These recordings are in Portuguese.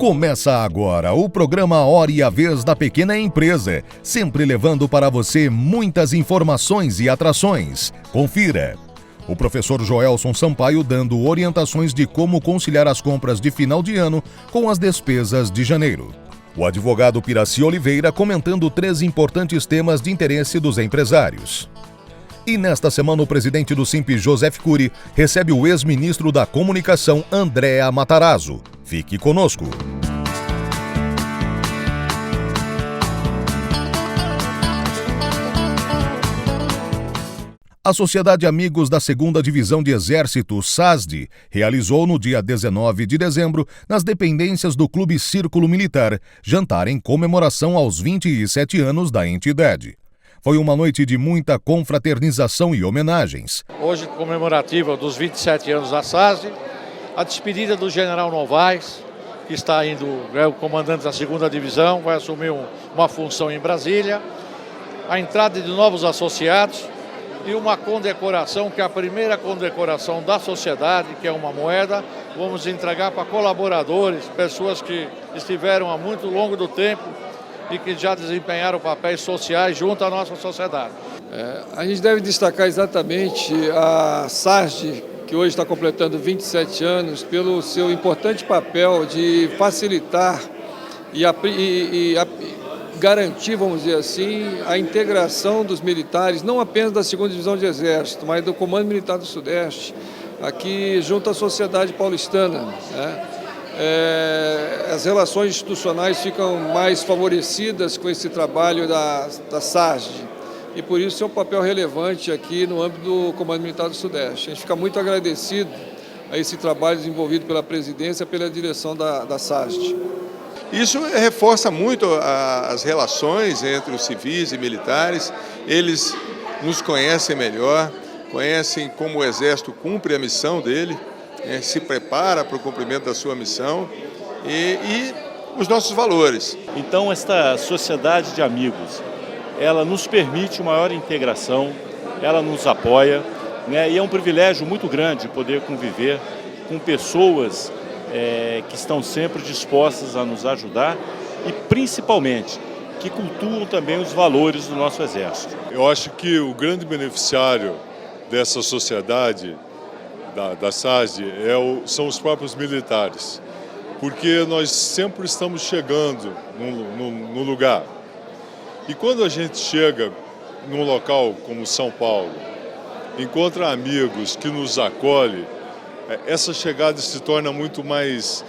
Começa agora o programa Hora e a Vez da Pequena Empresa, sempre levando para você muitas informações e atrações. Confira. O professor Joelson Sampaio dando orientações de como conciliar as compras de final de ano com as despesas de janeiro. O advogado Piraci Oliveira comentando 3 importantes temas de interesse dos empresários. E nesta semana o presidente do Simp, Joseph Cury, recebe o ex-ministro da Comunicação, Andréa Matarazzo. Fique conosco. A Sociedade Amigos da 2ª Divisão de Exército, SASD, realizou no dia 19 de dezembro, nas dependências do Clube Círculo Militar, jantar em comemoração aos 27 anos da entidade. Foi uma noite de muita confraternização e homenagens. Hoje comemorativa dos 27 anos da SASD, a despedida do General Novaes, que está indo, é o comandante da 2ª Divisão, vai assumir uma função em Brasília, a entrada de novos associados e uma condecoração, que é a primeira condecoração da sociedade, que é uma moeda, vamos entregar para colaboradores, pessoas que estiveram há muito longo do tempo e que já desempenharam papéis sociais junto à nossa sociedade. A gente deve destacar exatamente a SASD, que hoje está completando 27 anos, pelo seu importante papel de facilitar e garantir, vamos dizer assim, a integração dos militares, não apenas da 2ª Divisão de Exército, mas do Comando Militar do Sudeste, aqui junto à sociedade paulistana, né? As relações institucionais ficam mais favorecidas com esse trabalho da SASD e por isso é um papel relevante aqui no âmbito do Comando Militar do Sudeste. A gente fica muito agradecido a esse trabalho desenvolvido pela presidência e pela direção da SASD. Isso reforça muito as relações entre os civis e militares. Eles nos conhecem melhor, conhecem como o Exército cumpre a missão dele, se prepara para o cumprimento da sua missão e os nossos valores. Então, esta sociedade de amigos, ela nos permite uma maior integração, ela nos apoia, né? E é um privilégio muito grande poder conviver com pessoas que estão sempre dispostas a nos ajudar e, principalmente, que cultuam também os valores do nosso Exército. Eu acho que o grande beneficiário dessa sociedade da SASD são os próprios militares, porque nós sempre estamos chegando no lugar. E quando a gente chega num local como São Paulo, encontra amigos que nos acolhem, essa chegada se torna muito mais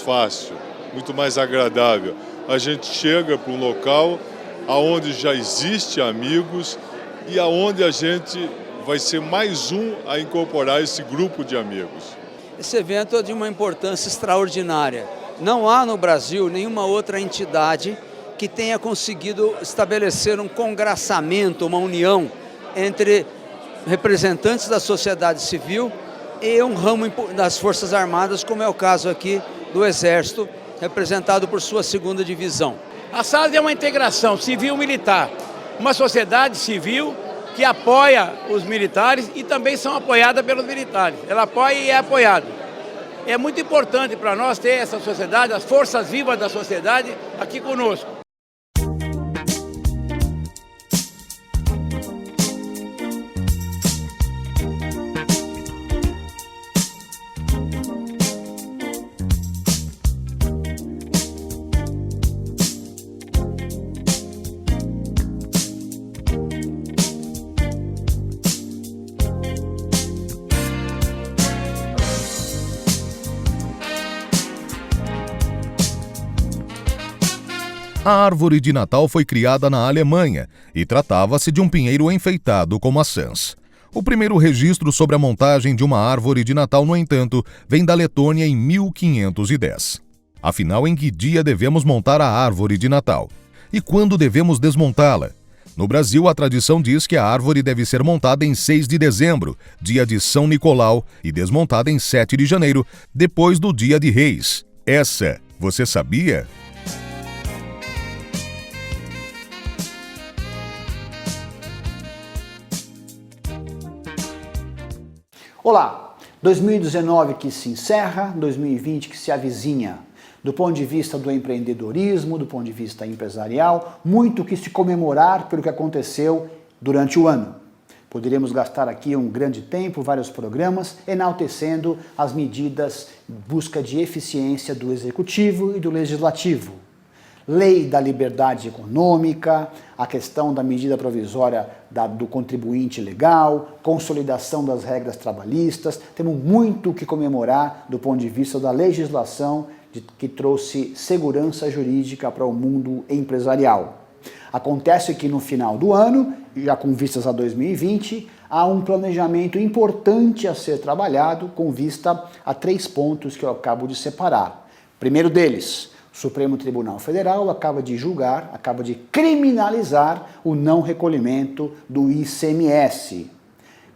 fácil, muito mais agradável. A gente chega para um local onde já existe amigos e aonde a gente vai ser mais um a incorporar esse grupo de amigos. Esse evento é de uma importância extraordinária. Não há no Brasil nenhuma outra entidade que tenha conseguido estabelecer um congraçamento, uma união entre representantes da sociedade civil e um ramo das Forças Armadas, como é o caso aqui do Exército, representado por sua 2ª Divisão. A SASD é uma integração civil-militar, uma sociedade civil que apoia os militares e também são apoiadas pelos militares. Ela apoia e é apoiada. É muito importante para nós ter essa sociedade, as forças vivas da sociedade aqui conosco. A árvore de Natal foi criada na Alemanha e tratava-se de um pinheiro enfeitado com maçãs. O primeiro registro sobre a montagem de uma árvore de Natal, no entanto, vem da Letônia em 1510. Afinal, em que dia devemos montar a árvore de Natal? E quando devemos desmontá-la? No Brasil, a tradição diz que a árvore deve ser montada em 6 de dezembro, dia de São Nicolau, e desmontada em 7 de janeiro, depois do Dia de Reis. Essa, você sabia? Olá, 2019 que se encerra, 2020 que se avizinha. Do ponto de vista do empreendedorismo, do ponto de vista empresarial, muito que se comemorar pelo que aconteceu durante o ano. Poderíamos gastar aqui um grande tempo, vários programas, enaltecendo as medidas em busca de eficiência do Executivo e do Legislativo. Lei da liberdade econômica, a questão da medida provisória do contribuinte legal, consolidação das regras trabalhistas. Temos muito que comemorar do ponto de vista da legislação que trouxe segurança jurídica para o mundo empresarial. Acontece que no final do ano, já com vistas a 2020, há um planejamento importante a ser trabalhado com vista a 3 pontos que eu acabo de separar. Primeiro deles, o Supremo Tribunal Federal acaba de julgar, acaba de criminalizar o não recolhimento do ICMS.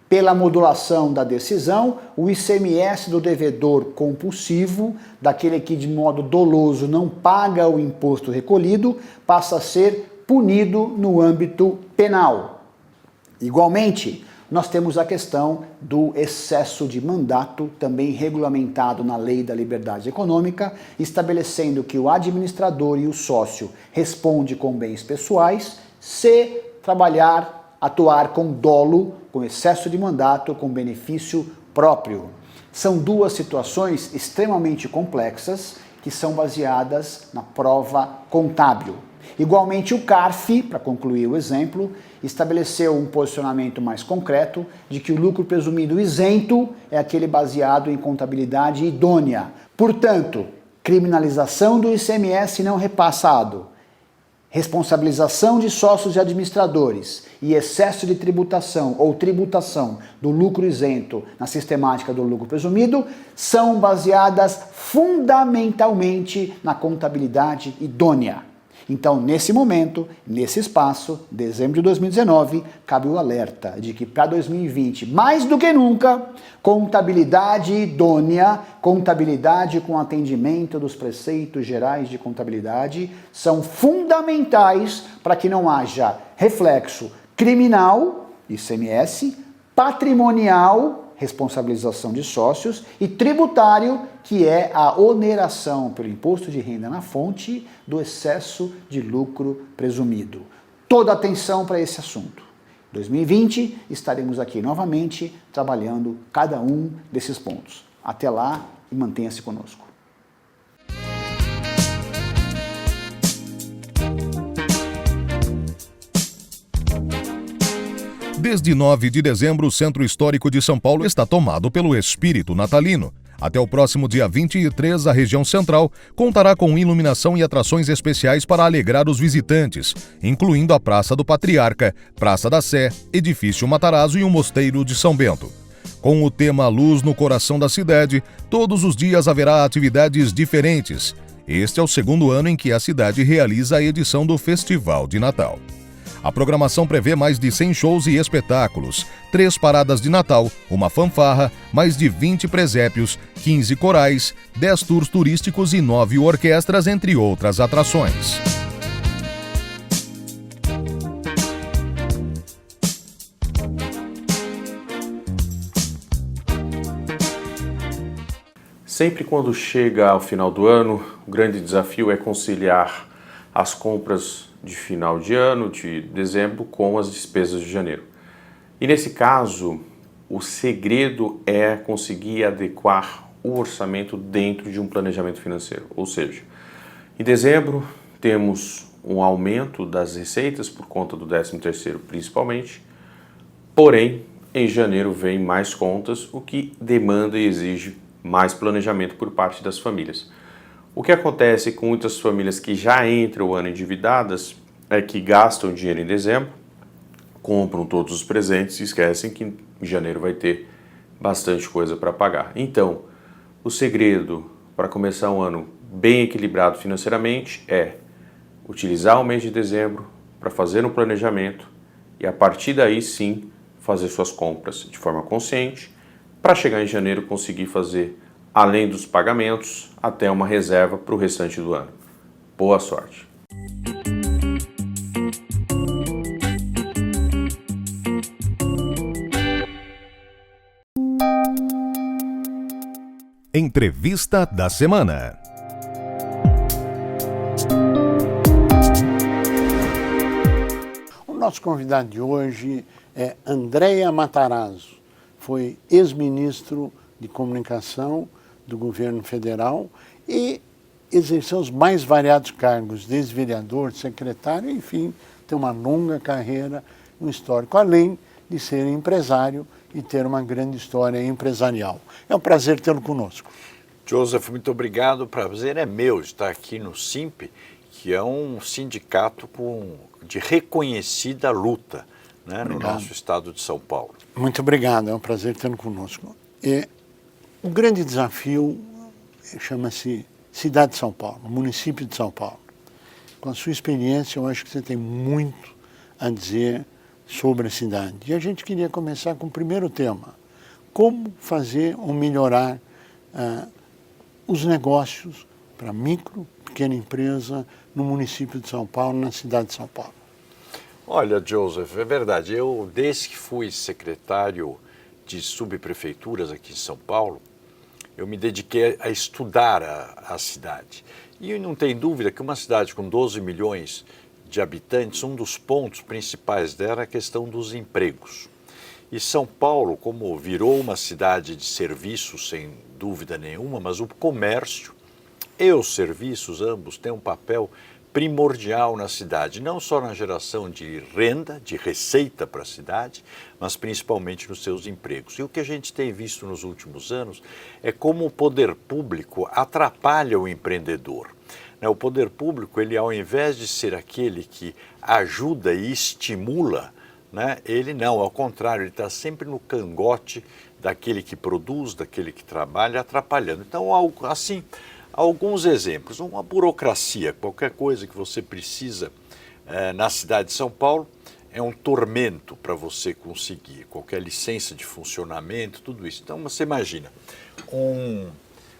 Pela modulação da decisão, o ICMS do devedor compulsivo, daquele que de modo doloso não paga o imposto recolhido, passa a ser punido no âmbito penal. Igualmente, nós temos a questão do excesso de mandato, também regulamentado na Lei da Liberdade Econômica, estabelecendo que o administrador e o sócio respondem com bens pessoais se atuar com dolo, com excesso de mandato, com benefício próprio. São 2 situações extremamente complexas que são baseadas na prova contábil. Igualmente, o CARF, para concluir o exemplo, estabeleceu um posicionamento mais concreto de que o lucro presumido isento é aquele baseado em contabilidade idônea. Portanto, criminalização do ICMS não repassado, responsabilização de sócios e administradores e excesso de tributação ou tributação do lucro isento na sistemática do lucro presumido são baseadas fundamentalmente na contabilidade idônea. Então, nesse momento, nesse espaço, dezembro de 2019, cabe o alerta de que para 2020, mais do que nunca, contabilidade idônea, contabilidade com atendimento dos preceitos gerais de contabilidade, são fundamentais para que não haja reflexo criminal, ICMS, patrimonial, responsabilização de sócios, e tributário, que é a oneração pelo imposto de renda na fonte do excesso de lucro presumido. Toda atenção para esse assunto. Em 2020, estaremos aqui novamente trabalhando cada um desses pontos. Até lá e mantenha-se conosco. Desde 9 de dezembro, o Centro Histórico de São Paulo está tomado pelo espírito natalino. Até o próximo dia 23, a região central contará com iluminação e atrações especiais para alegrar os visitantes, incluindo a Praça do Patriarca, Praça da Sé, Edifício Matarazzo e o Mosteiro de São Bento. Com o tema Luz no Coração da Cidade, todos os dias haverá atividades diferentes. Este é o 2º ano em que a cidade realiza a edição do Festival de Natal. A programação prevê mais de 100 shows e espetáculos, 3 paradas de Natal, uma fanfarra, mais de 20 presépios, 15 corais, 10 tours turísticos e 9 orquestras, entre outras atrações. Sempre quando chega ao final do ano, o grande desafio é conciliar as compras de final de ano, de dezembro, com as despesas de janeiro. E nesse caso, o segredo é conseguir adequar o orçamento dentro de um planejamento financeiro. Ou seja, em dezembro temos um aumento das receitas por conta do 13º principalmente, porém, em janeiro vem mais contas, o que demanda e exige mais planejamento por parte das famílias. O que acontece com muitas famílias que já entram o ano endividadas é que gastam dinheiro em dezembro, compram todos os presentes e esquecem que em janeiro vai ter bastante coisa para pagar. Então, o segredo para começar um ano bem equilibrado financeiramente é utilizar o mês de dezembro para fazer um planejamento e a partir daí sim fazer suas compras de forma consciente para chegar em janeiro conseguir fazer, além dos pagamentos, até uma reserva para o restante do ano. Boa sorte! Entrevista da semana. nosso convidado de hoje é Andréa Matarazzo, foi ex-ministro de Comunicação do governo federal e exerceu os mais variados cargos, desde vereador, secretário, enfim, tem uma longa carreira, um histórico, além de ser empresário e ter uma grande história empresarial. É um prazer tê-lo conosco. Joseph, muito obrigado. O prazer é meu estar aqui no SINP, que é um sindicato de reconhecida luta, né, no nosso estado de São Paulo. Muito obrigado, é um prazer tê-lo conosco. O grande desafio chama-se Cidade de São Paulo, município de São Paulo. Com a sua experiência, eu acho que você tem muito a dizer sobre a cidade. E a gente queria começar com o primeiro tema: como fazer ou melhorar os negócios para micro, pequena empresa no município de São Paulo, na cidade de São Paulo. Olha, Joseph, é verdade. Eu, desde que fui secretário de subprefeituras aqui em São Paulo, eu me dediquei a estudar a cidade. E não tem dúvida que uma cidade com 12 milhões de habitantes, um dos pontos principais dela é a questão dos empregos. E São Paulo, como virou uma cidade de serviços, sem dúvida nenhuma, mas o comércio e os serviços, ambos, têm um papel primordial na cidade, não só na geração de renda, de receita para a cidade, mas principalmente nos seus empregos. E o que a gente tem visto nos últimos anos é como o poder público atrapalha o empreendedor. O poder público, ele, ao invés de ser aquele que ajuda e estimula, né, ele não, ao contrário, ele está sempre no cangote daquele que produz, daquele que trabalha, atrapalhando. Então, assim, alguns exemplos. Uma burocracia, qualquer coisa que você precisa na cidade de São Paulo é um tormento para você conseguir. Qualquer licença de funcionamento, tudo isso. Então, você imagina,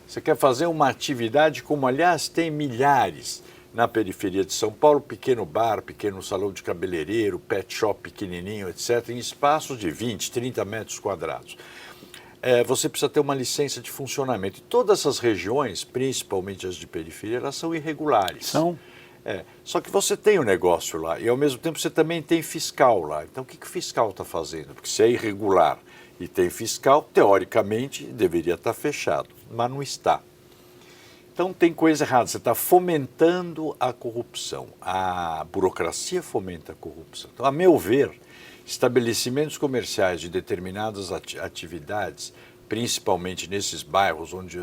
você quer fazer uma atividade como, aliás, tem milhares na periferia de São Paulo, pequeno bar, pequeno salão de cabeleireiro, pet shop pequenininho, etc., em espaços de 20, 30 metros quadrados. Você precisa ter uma licença de funcionamento. E todas essas regiões, principalmente as de periferia, elas são irregulares. São? Só que você tem o negócio lá e, ao mesmo tempo, você também tem fiscal lá. Então, o que o fiscal está fazendo? Porque se é irregular e tem fiscal, teoricamente, deveria estar fechado, mas não está. Então, tem coisa errada. Você está fomentando a corrupção. A burocracia fomenta a corrupção. Então, a meu ver, estabelecimentos comerciais de determinadas atividades, principalmente nesses bairros onde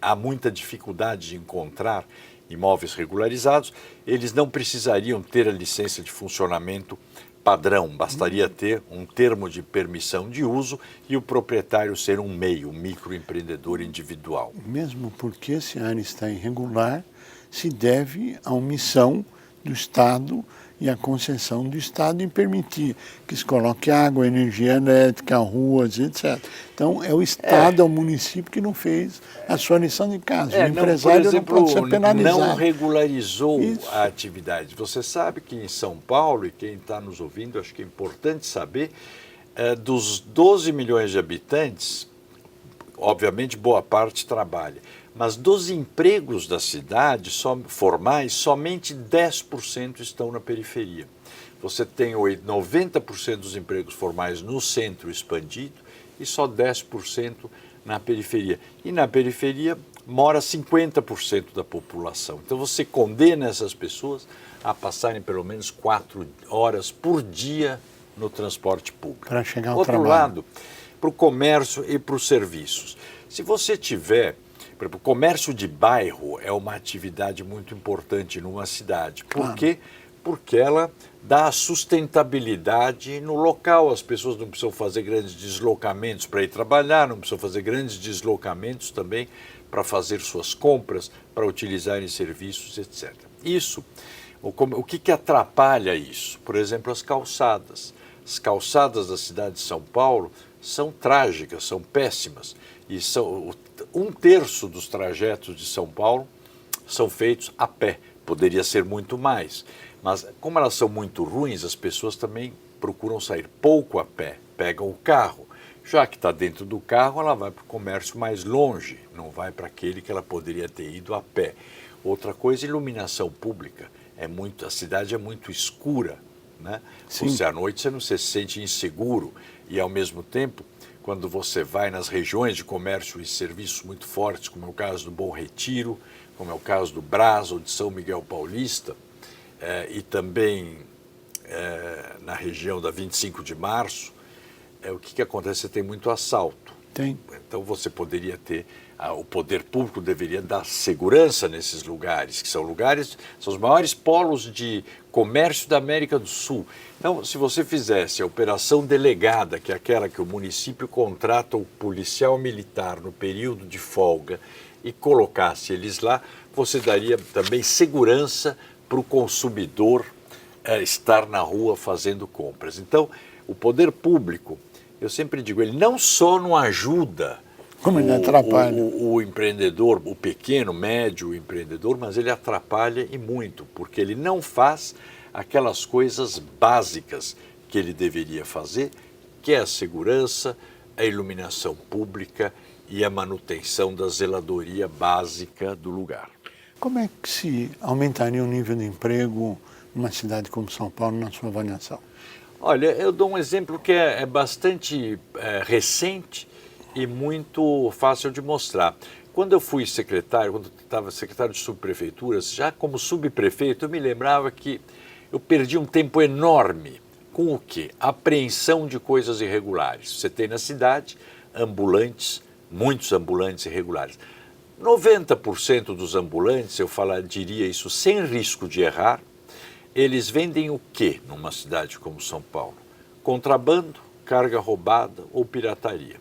há muita dificuldade de encontrar imóveis regularizados, eles não precisariam ter a licença de funcionamento padrão, bastaria ter um termo de permissão de uso e o proprietário ser um microempreendedor individual. Mesmo porque se a área está irregular, se deve à omissão do Estado e à concessão do Estado em permitir que se coloque água, energia elétrica, ruas, etc. Então, é o Estado, é o município que não fez a sua lição de casa. O empresário não pode ser penalizado. Não regularizou a atividade. Você sabe que em São Paulo, e quem está nos ouvindo, acho que é importante saber, dos 12 milhões de habitantes, obviamente boa parte trabalha, mas dos empregos da cidade formais, somente 10% estão na periferia. Você tem 90% dos empregos formais no centro expandido e só 10% na periferia. E na periferia mora 50% da população. Então você condena essas pessoas a passarem pelo menos 4 horas por dia no transporte público. Para chegar ao Outro trabalho. lado, para o comércio e para os serviços. Se você tiver, por exemplo, o comércio de bairro é uma atividade muito importante numa cidade. Por quê? Porque ela dá sustentabilidade no local. As pessoas não precisam fazer grandes deslocamentos para ir trabalhar, não precisam fazer grandes deslocamentos também para fazer suas compras, para utilizarem serviços, etc. Isso, o que atrapalha isso? Por exemplo, as calçadas. As calçadas da cidade de São Paulo são trágicas, são péssimas. E são 1/3 dos trajetos de São Paulo são feitos a pé. Poderia ser muito mais. Mas como elas são muito ruins, as pessoas também procuram sair pouco a pé, pegam o carro. Já que está dentro do carro, ela vai para o comércio mais longe, não vai para aquele que ela poderia ter ido a pé. Outra coisa, iluminação pública. A cidade é muito escura. né? Sim. Você à noite você não se sente inseguro e ao mesmo tempo, quando você vai nas regiões de comércio e serviços muito fortes, como é o caso do Bom Retiro, como é o caso do Brás ou de São Miguel Paulista, e também na região da 25 de março, o que acontece? Você tem muito assalto. Tem. Então você poderia ter, o poder público deveria dar segurança nesses lugares, que são os maiores polos de comércio da América do Sul. Então, se você fizesse a operação delegada, que é aquela que o município contrata o policial militar no período de folga e colocasse eles lá, você daria também segurança para o consumidor estar na rua fazendo compras. Então, o poder público, eu sempre digo, ele não só não ajuda Como ele atrapalha? O empreendedor, o pequeno, médio empreendedor, mas ele atrapalha e muito, porque ele não faz aquelas coisas básicas que ele deveria fazer, que é a segurança, a iluminação pública e a manutenção da zeladoria básica do lugar. Como é que se aumentaria o nível de emprego numa cidade como São Paulo, na sua avaliação? Olha, eu dou um exemplo que é bastante recente e muito fácil de mostrar. Quando eu fui secretário, quando eu estava secretário de subprefeituras, já como subprefeito, eu me lembrava que eu perdi um tempo enorme com o quê? Apreensão de coisas irregulares. Você tem na cidade ambulantes, muitos ambulantes irregulares. 90% dos ambulantes, eu diria isso sem risco de errar, eles vendem o quê numa cidade como São Paulo? Contrabando, carga roubada ou pirataria.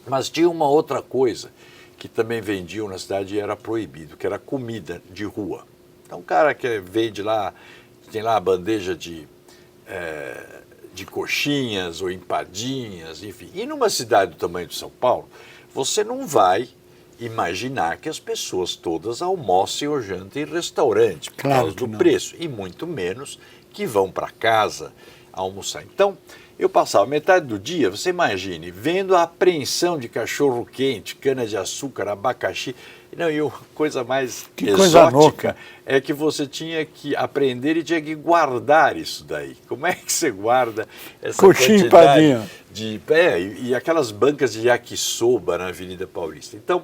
Mas tinha uma outra coisa que também vendiam na cidade e era proibido, que era comida de rua. Então o cara que vende lá, tem lá a bandeja de coxinhas ou empadinhas, enfim. E numa cidade do tamanho de São Paulo, você não vai imaginar que as pessoas todas almocem ou jantem em restaurante por causa do preço, e muito menos que vão para casa almoçar. Então, eu passava metade do dia, você imagine, vendo a apreensão de cachorro-quente, cana-de-açúcar, abacaxi. Não, e a coisa mais exótica é que você tinha que aprender e tinha que guardar isso daí. Como é que você guarda essa quantidade e aquelas bancas de yakisoba na Avenida Paulista? Então,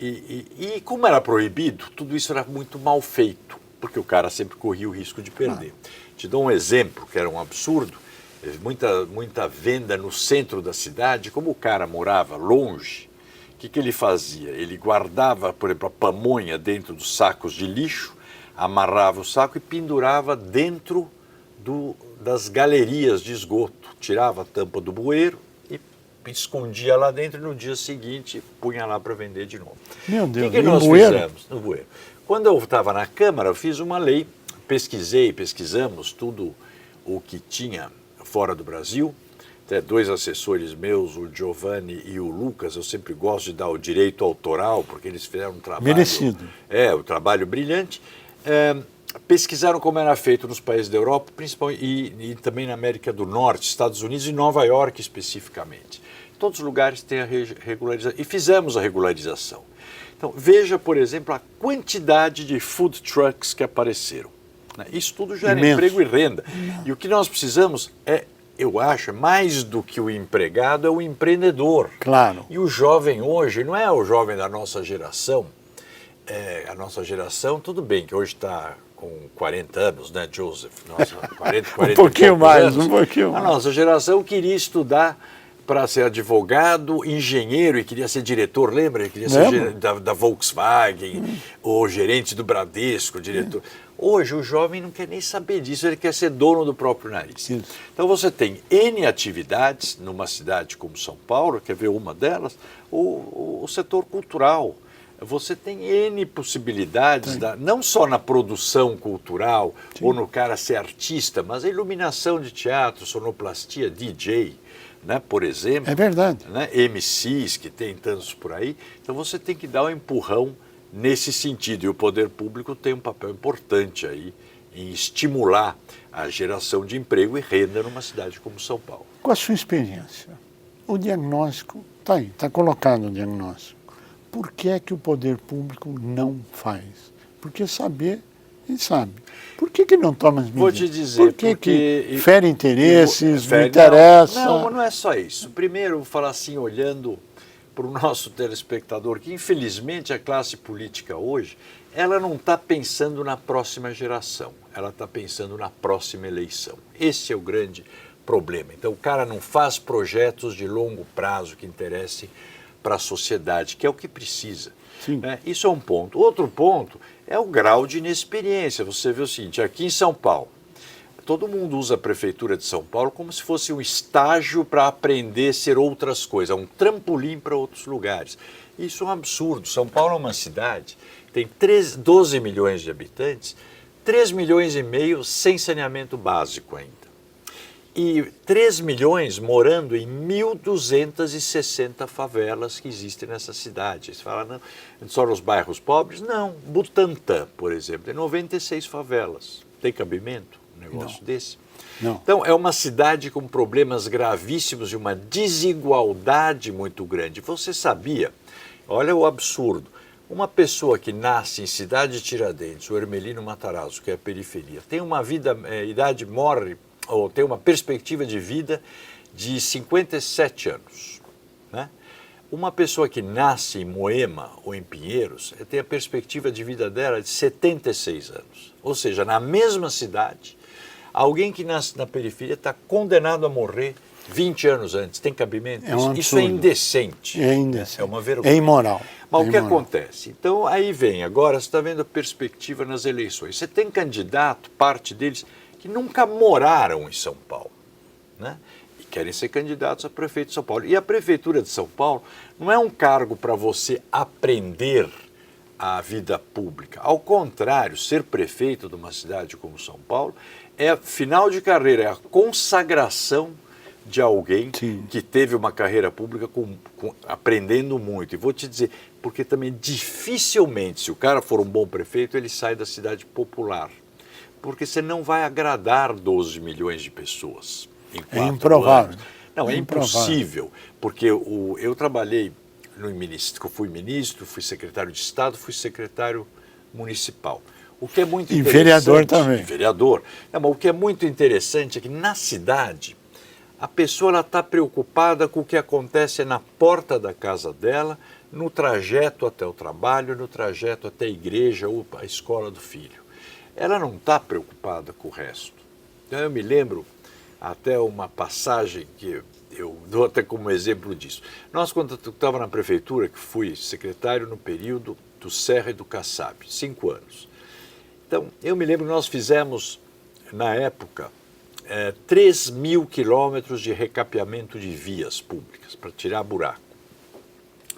e como era proibido, tudo isso era muito mal feito, porque o cara sempre corria o risco de perder. Te dou um exemplo, que era um absurdo, muita venda no centro da cidade. Como o cara morava longe, o que ele fazia? Ele guardava, por exemplo, a pamonha dentro dos sacos de lixo, amarrava o saco e pendurava dentro das galerias de esgoto. Tirava a tampa do bueiro e escondia lá dentro e no dia seguinte punha lá para vender de novo. Meu Deus, o que nós fizemos? No bueiro. Quando eu estava na Câmara, eu fiz uma lei, pesquisamos tudo o que tinha fora do Brasil. Até dois assessores meus, o Giovanni e o Lucas, eu sempre gosto de dar o direito autoral, porque eles fizeram um trabalho... merecido. Um trabalho brilhante. Pesquisaram como era feito nos países da Europa, principalmente, e também na América do Norte, Estados Unidos e Nova York especificamente. Todos os lugares têm a regularização, e fizemos a regularização. Então, veja, por exemplo, a quantidade de food trucks que apareceram. Isso tudo gera emprego e renda. E o que nós precisamos eu acho, mais do que o empregado, é o empreendedor. Claro. E o jovem hoje, não é o jovem da nossa geração. A nossa geração, tudo bem, que hoje está com 40 anos, né, Joseph? Nossa, 40 um pouquinho mais, anos. um pouquinho mais. A nossa geração queria estudar para ser advogado, engenheiro e queria ser diretor, lembra? Ele queria ser da Volkswagen, ou gerente do Bradesco, diretor. Hoje o jovem não quer nem saber disso, ele quer ser dono do próprio nariz. Isso. Então você tem N atividades numa cidade como São Paulo, quer ver uma delas? O setor cultural. Você tem N possibilidades, não só na produção cultural, ou no cara ser artista, mas a iluminação de teatro, sonoplastia, DJ, né, por exemplo. É verdade. Né, MCs, que tem tantos por aí. Então você tem que dar um empurrão nesse sentido. E o poder público tem um papel importante aí em estimular a geração de emprego e renda numa cidade como São Paulo. Com a sua experiência, o diagnóstico está aí, está colocado o diagnóstico. Por que é que o poder público não faz? Porque saber Quem sabe? Por que não toma as medidas? Vou te dizer, porque fere interesses, não interessa? Não é só isso. Primeiro, vou falar assim, olhando para o nosso telespectador, que infelizmente a classe política hoje, ela não está pensando na próxima geração, ela está pensando na próxima eleição. Esse é o grande problema. Então o cara não faz projetos de longo prazo que interessem para a sociedade, que é o que precisa. Né? Isso é um ponto. Outro ponto é o grau de inexperiência. Você vê o seguinte, aqui em São Paulo, todo mundo usa a Prefeitura de São Paulo como se fosse um estágio para aprender a ser outras coisas, um trampolim para outros lugares. Isso é um absurdo. São Paulo é uma cidade, tem 12 milhões de habitantes, 3 milhões e meio sem saneamento básico ainda. E 3 milhões morando em 1.260 favelas que existem nessa cidade. Você fala, não, só nos bairros pobres? Não. Butantã, por exemplo, tem 96 favelas. Tem cabimento um negócio desse? Não. Então, é uma cidade com problemas gravíssimos e uma desigualdade muito grande. Você sabia, olha o absurdo, uma pessoa que nasce em Cidade de Tiradentes, o Hermelino Matarazzo, que é a periferia, tem uma vida, idade morre, ou tem uma perspectiva de vida de 57 anos. Né? Uma pessoa que nasce em Moema ou em Pinheiros tem a perspectiva de vida dela de 76 anos. Ou seja, na mesma cidade, alguém que nasce na periferia está condenado a morrer 20 anos antes. Tem cabimento? Isso é indecente. É indecente. É uma vergonha. É imoral. Mas o que acontece? Então, aí vem, agora você está vendo a perspectiva nas eleições. Você tem candidato, parte deles, que nunca moraram em São Paulo, né? E querem ser candidatos a prefeito de São Paulo. E a Prefeitura de São Paulo não é um cargo para você aprender a vida pública. Ao contrário, ser prefeito de uma cidade como São Paulo é final de carreira, é a consagração de alguém que teve uma carreira pública aprendendo muito. E vou te dizer, porque também dificilmente, se o cara for um bom prefeito, ele sai da cidade popular. Porque você não vai agradar 12 milhões de pessoas em 4 anos. Improvável. Não, é impossível, porque eu trabalhei no ministro, fui ministro, fui secretário de Estado, fui secretário municipal. O que é muito interessante... E vereador também. Vereador. Mas o que é muito interessante é que na cidade, a pessoa está preocupada com o que acontece na porta da casa dela, no trajeto até o trabalho, no trajeto até a igreja ou a escola do filho. Ela não está preocupada com o resto. Então, eu me lembro até uma passagem que eu dou até como exemplo disso. Nós, quando eu estava na prefeitura, que fui secretário no período do Serra e do Kassab, 5 anos. Então, eu me lembro que nós fizemos, na época, 3.000 quilômetros de recapeamento de vias públicas para tirar buraco.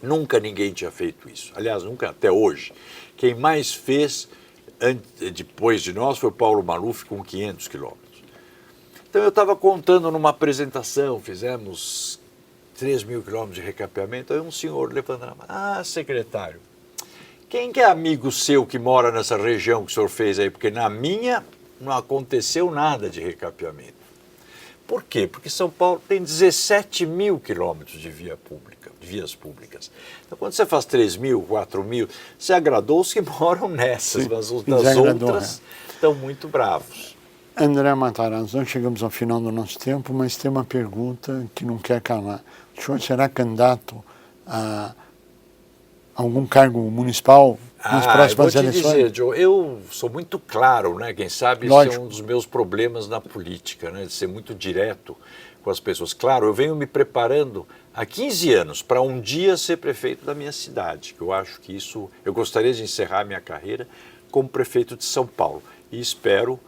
Nunca ninguém tinha feito isso. Aliás, nunca até hoje. Quem mais fez... depois de nós foi o Paulo Maluf com 500 quilômetros. Então eu estava contando numa apresentação, fizemos 3.000 quilômetros de recapeamento, aí um senhor levantando a mão, secretário, quem que é amigo seu que mora nessa região que o senhor fez aí? Porque na minha não aconteceu nada de recapeamento. Por quê? Porque São Paulo tem 17.000 quilômetros de vias públicas. Então, quando você faz 3.000, 4.000, você agradou os que moram nessas, mas os das outras estão muito bravos. André Matarazzo, nós chegamos ao final do nosso tempo, mas tem uma pergunta que não quer calar. O senhor será candidato a algum cargo municipal nas próximas eleições? Vou te dizer, Joe, eu sou muito claro, né? Quem sabe isso é um dos meus problemas na política, né? De ser muito direto com as pessoas. Claro, eu venho me preparando há 15 anos para um dia ser prefeito da minha cidade, que eu acho que isso... Eu gostaria de encerrar minha carreira como prefeito de São Paulo e espero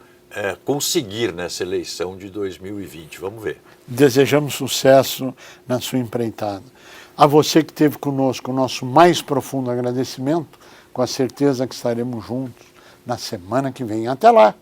conseguir nessa eleição de 2020. Vamos ver. Desejamos sucesso na sua empreitada. A você que esteve conosco, o nosso mais profundo agradecimento, com a certeza que estaremos juntos na semana que vem. Até lá!